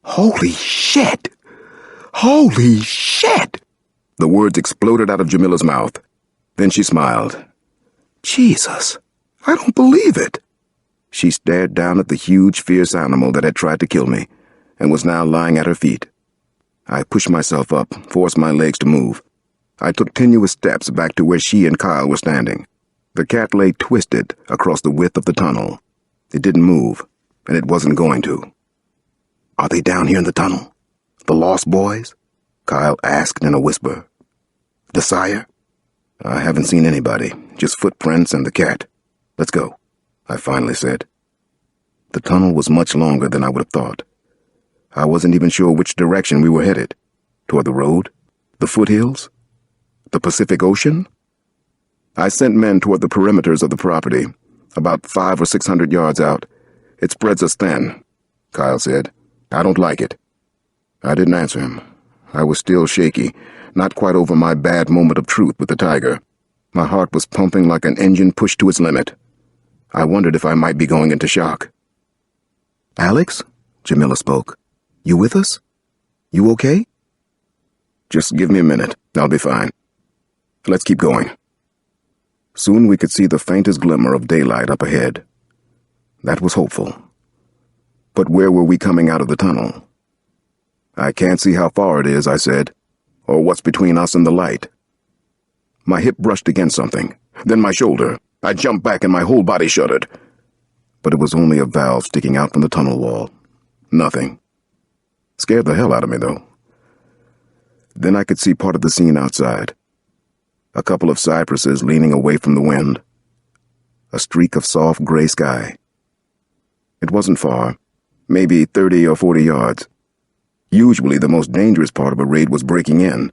Holy shit! Holy shit! The words exploded out of Jamila's mouth. Then she smiled. Jesus, I don't believe it. She stared down at the huge, fierce animal that had tried to kill me and was now lying at her feet. I pushed myself up, forced my legs to move. I took tenuous steps back to where she and Kyle were standing. The cat lay twisted across the width of the tunnel. It didn't move, and it wasn't going to. Are they down here in the tunnel? The Lost Boys? Kyle asked in a whisper. The sire? I haven't seen anybody, just footprints and the cat. Let's go, I finally said. The tunnel was much longer than I would have thought. I wasn't even sure which direction we were headed. Toward the road? The foothills? The Pacific Ocean? I sent men toward the perimeters of the property, about 500 or 600 yards out. It spreads us thin, Kyle said. I don't like it. I didn't answer him. I was still shaky, not quite over my bad moment of truth with the tiger. My heart was pumping like an engine pushed to its limit. I wondered if I might be going into shock. Alex? Jamila spoke. You with us? You okay? Just give me a minute. I'll be fine. Let's keep going. Soon we could see the faintest glimmer of daylight up ahead. That was hopeful. But where were we coming out of the tunnel? I can't see how far it is, I said, or what's between us and the light. My hip brushed against something, then my shoulder. I jumped back and my whole body shuddered. But it was only a valve sticking out from the tunnel wall. Nothing. Scared the hell out of me, though. Then I could see part of the scene outside. A couple of cypresses leaning away from the wind. A streak of soft gray sky. It wasn't far, maybe 30 or 40 yards. Usually the most dangerous part of a raid was breaking in,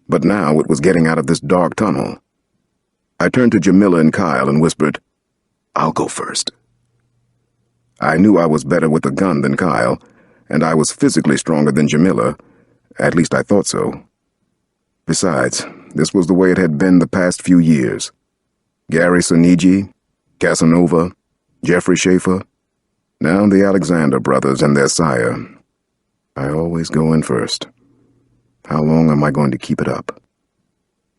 but now it was getting out of this dark tunnel. I turned to Jamila and Kyle and whispered, I'll go first. I knew I was better with a gun than Kyle, and I was physically stronger than Jamila. At least I thought so. Besides, this was the way it had been the past few years. Gary Sonigi, Casanova, Jeffrey Schaefer, now the Alexander brothers and their sire. I always go in first. How long am I going to keep it up?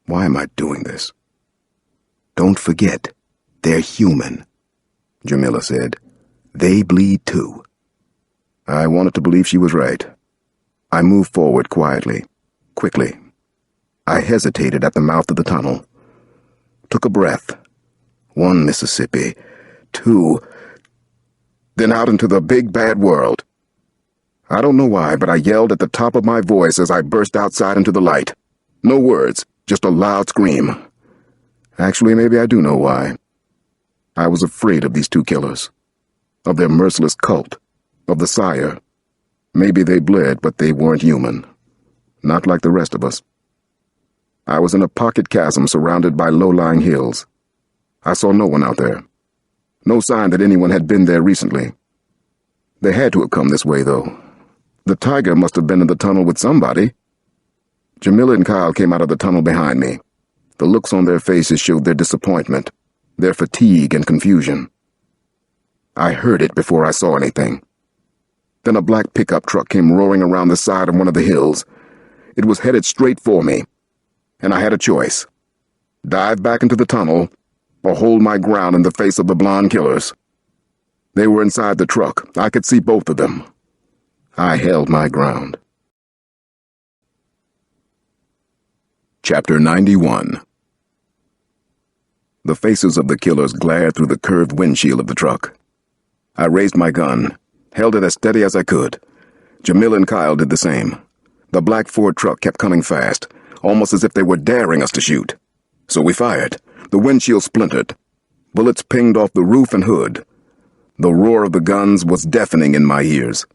Why am I doing this? Don't forget, they're human, Jamila said. They bleed too. I wanted to believe she was right. I moved forward quietly, quickly. I hesitated at the mouth of the tunnel. Took a breath. 1 Mississippi. 2. Then out into the big bad world. I don't know why, but I yelled at the top of my voice as I burst outside into the light. No words, just a loud scream. Actually, maybe I do know why. I was afraid of these two killers. Of their merciless cult. Of the sire. Maybe they bled, but they weren't human. Not like the rest of us. I was in a pocket chasm surrounded by low-lying hills. I saw no one out there. No sign that anyone had been there recently. They had to have come this way, though. The tiger must have been in the tunnel with somebody. Jamila and Kyle came out of the tunnel behind me. The looks on their faces showed their disappointment, their fatigue and confusion. I heard it before I saw anything. Then a black pickup truck came roaring around the side of one of the hills. It was headed straight for me, and I had a choice. Dive back into the tunnel, or hold my ground in the face of the blonde killers. They were inside the truck. I could see both of them. I held my ground. Chapter 91. The faces of the killers glared through the curved windshield of the truck. I raised my gun, held it as steady as I could. Jamila and Kyle did the same. The black Ford truck kept coming fast, almost as if they were daring us to shoot. So we fired. The windshield splintered. Bullets pinged off the roof and hood. The roar of the guns was deafening in my ears.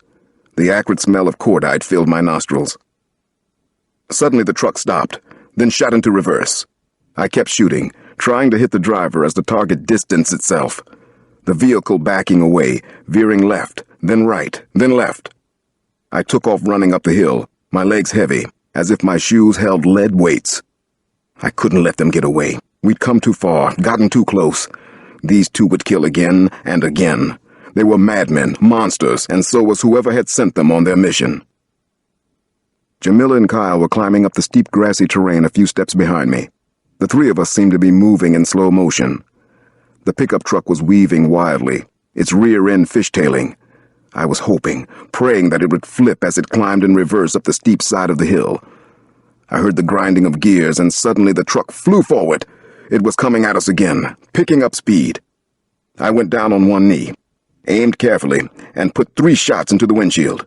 The acrid smell of cordite filled my nostrils. Suddenly the truck stopped, then shot into reverse. I kept shooting, trying to hit the driver as the target distanced itself. The vehicle backing away, veering left, then right, then left. I took off running up the hill, my legs heavy, as if my shoes held lead weights. I couldn't let them get away. We'd come too far, gotten too close. These two would kill again and again. They were madmen, monsters, and so was whoever had sent them on their mission. Jamila and Kyle were climbing up the steep grassy terrain a few steps behind me. The three of us seemed to be moving in slow motion. The pickup truck was weaving wildly, its rear end fishtailing. I was hoping, praying that it would flip as it climbed in reverse up the steep side of the hill. I heard the grinding of gears, and suddenly the truck flew forward. It was coming at us again, picking up speed. I went down on one knee, aimed carefully, and put 3 shots into the windshield.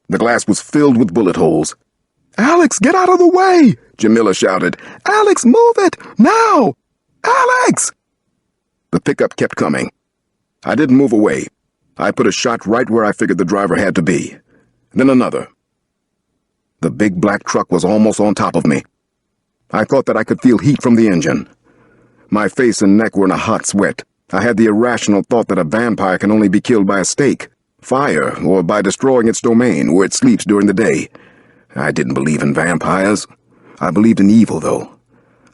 The glass was filled with bullet holes. "Alex, get out of the way!" Jamila shouted. "Alex, move it! Now! Alex!" The pickup kept coming. I didn't move away. I put a shot right where I figured the driver had to be. Then another. The big black truck was almost on top of me. I thought that I could feel heat from the engine. My face and neck were in a hot sweat. I had the irrational thought that a vampire can only be killed by a stake, fire, or by destroying its domain where it sleeps during the day. I didn't believe in vampires. I believed in evil, though.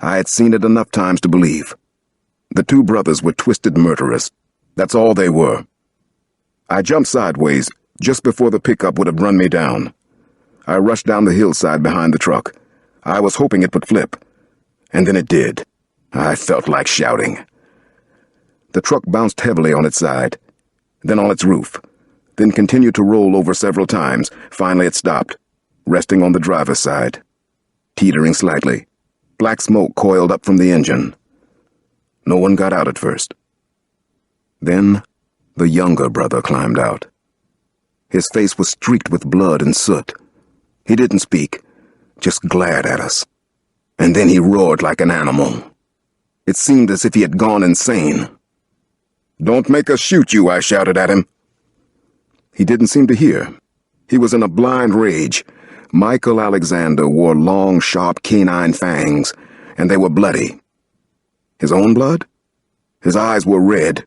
I had seen it enough times to believe. The 2 brothers were twisted murderers. That's all they were. I jumped sideways just before the pickup would have run me down. I rushed down the hillside behind the truck. I was hoping it would flip. And then it did. I felt like shouting. The truck bounced heavily on its side, then on its roof, then continued to roll over several times. Finally it stopped, resting on the driver's side, teetering slightly. Black smoke coiled up from the engine. No one got out at first. Then the younger brother climbed out. His face was streaked with blood and soot. He didn't speak, just glared at us. And then he roared like an animal. It seemed as if he had gone insane. "Don't make us shoot you," I shouted at him. He didn't seem to hear. He was in a blind rage. Michael Alexander wore long, sharp canine fangs, and they were bloody. His own blood? His eyes were red.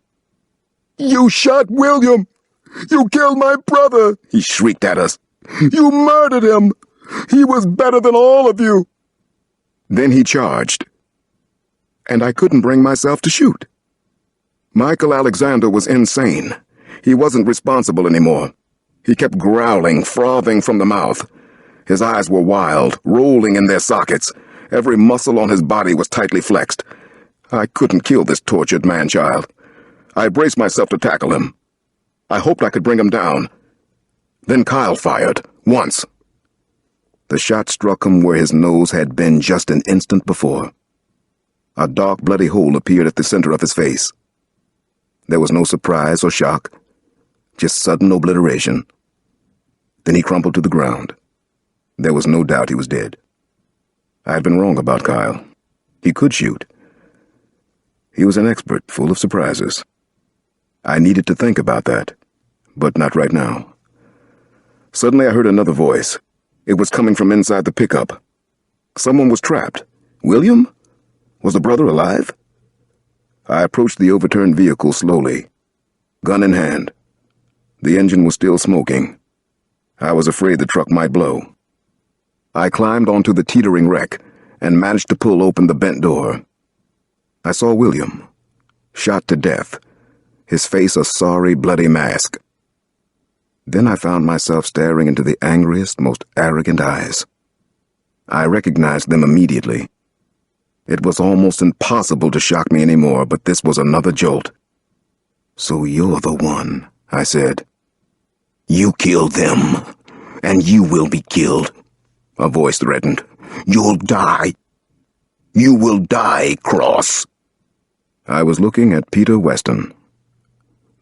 "You shot William! You killed my brother!" he shrieked at us. "You murdered him! He was better than all of you!" Then he charged, and I couldn't bring myself to shoot. Michael Alexander was insane. He wasn't responsible anymore. He kept growling, frothing from the mouth. His eyes were wild, rolling in their sockets. Every muscle on his body was tightly flexed. I couldn't kill this tortured man-child. I braced myself to tackle him. I hoped I could bring him down. Then Kyle fired, once. The shot struck him where his nose had been just an instant before. A dark, bloody hole appeared at the center of his face. There was no surprise or shock, just sudden obliteration. Then he crumpled to the ground. There was no doubt he was dead. I had been wrong about Kyle. He could shoot. He was an expert, full of surprises. I needed to think about that, but not right now. Suddenly I heard another voice. It was coming from inside the pickup. Someone was trapped. William? Was the brother alive? I approached the overturned vehicle slowly, gun in hand. The engine was still smoking. I was afraid the truck might blow. I climbed onto the teetering wreck and managed to pull open the bent door. I saw William, shot to death, his face a sorry, bloody mask. Then I found myself staring into the angriest, most arrogant eyes. I recognized them immediately. It was almost impossible to shock me anymore, but this was another jolt. "So you're the one," I said. "You killed them, and you will be killed," a voice threatened. "You'll die. You will die, Cross." I was looking at Peter Weston,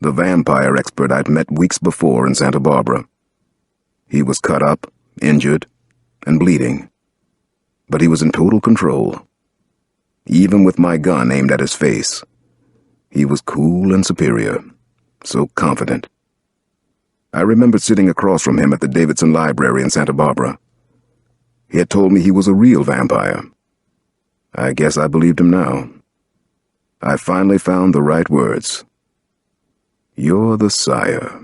the vampire expert I'd met weeks before in Santa Barbara. He was cut up, injured, and bleeding, but he was in total control. Even with my gun aimed at his face, he was cool and superior, so confident. I remembered sitting across from him at the Davidson Library in Santa Barbara. He had told me he was a real vampire. I guess I believed him now. I finally found the right words. "You're the sire."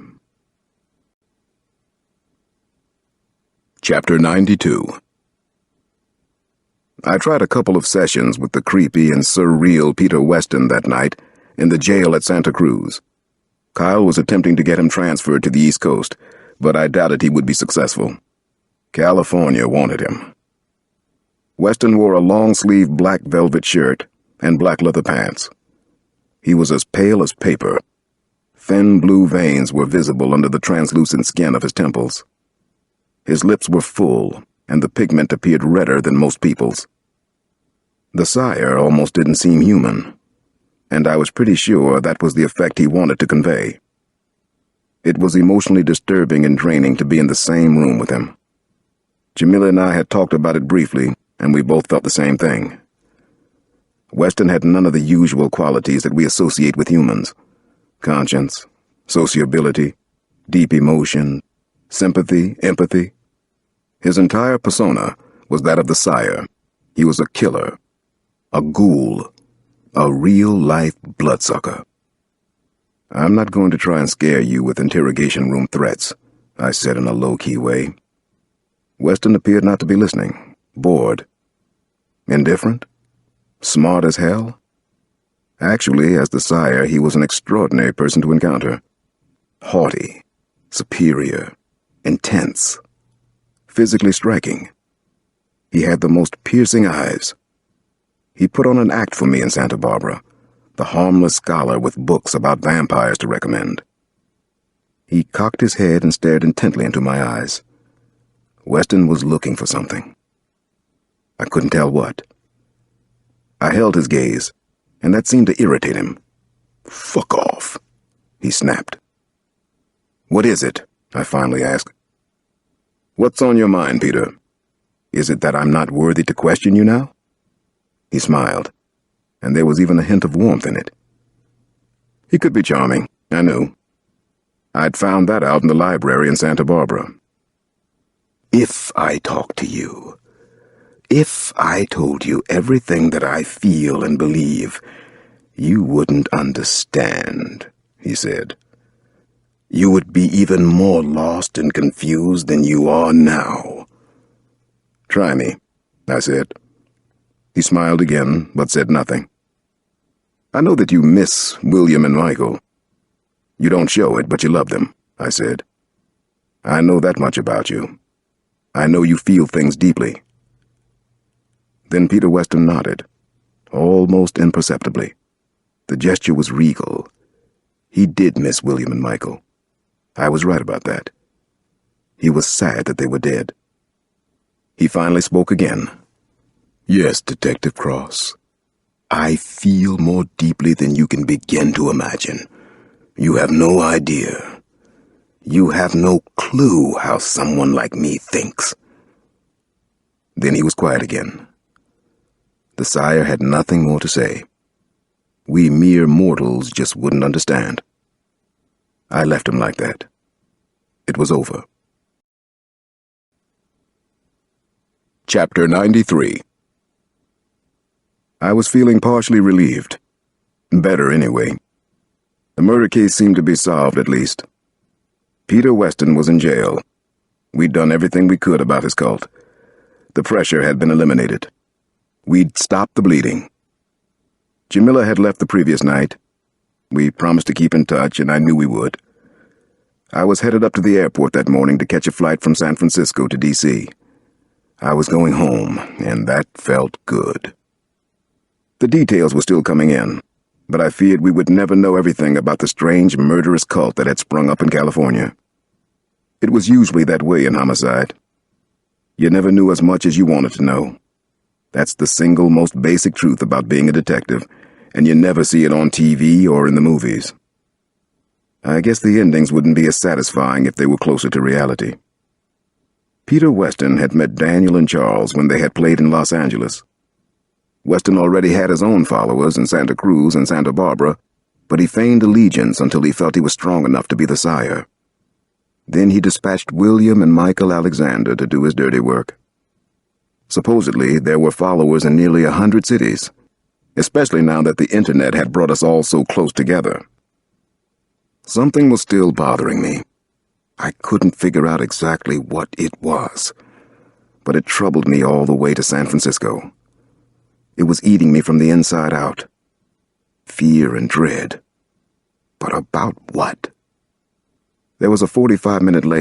Chapter 92. I tried a couple of sessions with the creepy and surreal Peter Weston that night in the jail at Santa Cruz. Kyle was attempting to get him transferred to the East Coast, but I doubted he would be successful. California wanted him. Weston wore a long-sleeved black velvet shirt and black leather pants. He was as pale as paper. Thin blue veins were visible under the translucent skin of his temples. His lips were full, and the pigment appeared redder than most people's. The sire almost didn't seem human, and I was pretty sure that was the effect he wanted to convey. It was emotionally disturbing and draining to be in the same room with him. Jamila and I had talked about it briefly, and we both felt the same thing. Weston had none of the usual qualities that we associate with humans: conscience, sociability, deep emotion, sympathy, empathy. His entire persona was that of the sire. He was a killer, a ghoul, a real-life bloodsucker. "I'm not going to try and scare you with interrogation room threats," I said in a low-key way. Weston appeared not to be listening, bored, indifferent, smart as hell. Actually, as the sire, he was an extraordinary person to encounter. Haughty, superior, intense, physically striking. He had the most piercing eyes. He put on an act for me in Santa Barbara, the harmless scholar with books about vampires to recommend. He cocked his head and stared intently into my eyes. Weston was looking for something. I couldn't tell what. I held his gaze, and that seemed to irritate him. "Fuck off," he snapped. "What is it?" I finally asked. "What's on your mind, Peter? Is it that I'm not worthy to question you now?" He smiled, and there was even a hint of warmth in it. He could be charming, I knew. I'd found that out in the library in Santa Barbara. "If I talked to you, if I told you everything that I feel and believe, you wouldn't understand," he said. "You would be even more lost and confused than you are now." "Try me," I said. He smiled again, but said nothing. "I know that you miss William and Michael. You don't show it, but you love them," I said. "I know that much about you. I know you feel things deeply." Then Peter Weston nodded, almost imperceptibly. The gesture was regal. He did miss William and Michael. I was right about that. He was sad that they were dead. He finally spoke again. "Yes, Detective Cross. I feel more deeply than you can begin to imagine. You have no idea. You have no clue how someone like me thinks." Then he was quiet again. The sire had nothing more to say. We mere mortals just wouldn't understand. I left him like that. It was over. Chapter 93. I was feeling partially relieved. Better, anyway. The murder case seemed to be solved, at least. Peter Weston was in jail. We'd done everything we could about his cult. The pressure had been eliminated. We'd stopped the bleeding. Jamila had left the previous night. We promised to keep in touch, and I knew we would. I was headed up to the airport that morning to catch a flight from San Francisco to D.C. I was going home, and that felt good. The details were still coming in, but I feared we would never know everything about the strange, murderous cult that had sprung up in California. It was usually that way in homicide. You never knew as much as you wanted to know. That's the single most basic truth about being a detective, and you never see it on TV or in the movies. I guess the endings wouldn't be as satisfying if they were closer to reality. Peter Weston had met Daniel and Charles when they had played in Los Angeles. Weston already had his own followers in Santa Cruz and Santa Barbara, but he feigned allegiance until he felt he was strong enough to be the sire. Then he dispatched William and Michael Alexander to do his dirty work. Supposedly, there were followers in nearly 100 cities, especially now that the internet had brought us all so close together. Something was still bothering me. I couldn't figure out exactly what it was, but it troubled me all the way to San Francisco. It was eating me from the inside out. Fear and dread. But about what? There was a 45-minute layover.